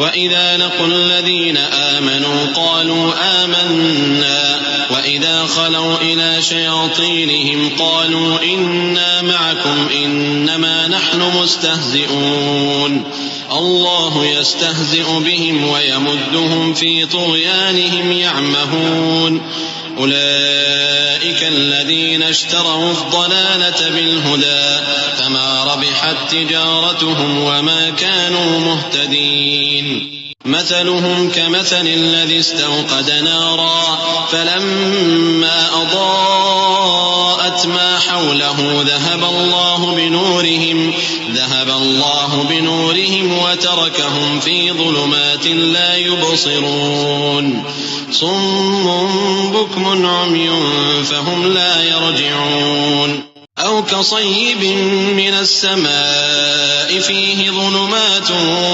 وإذا لقوا الذين آمنوا قالوا آمنا وإذا خلوا إلى شياطينهم قالوا إنا معكم إنما نحن مستهزئون الله يستهزئ بهم ويمدهم في طغيانهم يعمهون أولئك الذين اشتروا الضلالة بالهدى فما ربحت تجارتهم وما كانوا مهتدين مثلهم كمثل الذي استوقد نارا فلما أضاءت ما حوله ذهب الله بنورهم وتركهم في ظلمات لا يبصرون صم بكم عمي فهم لا يرجعون أو كصيب من السماء فيه ظلمات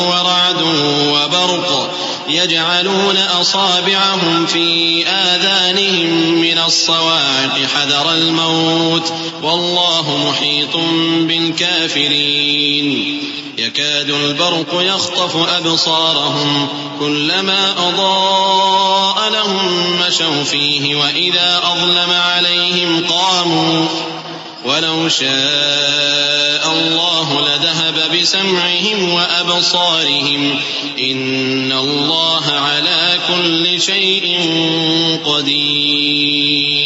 ورعد وبرق يجعلون أصابعهم في آذانهم من الصواعق حذر الموت والله محيط بالكافرين يكاد البرق يخطف أبصارهم كلما أضاء لهم مشوا فيه وإذا أظلم عليهم قاموا ولو شاء الله لذهب بسمعهم وأبصارهم إن الله على كل شيء قدير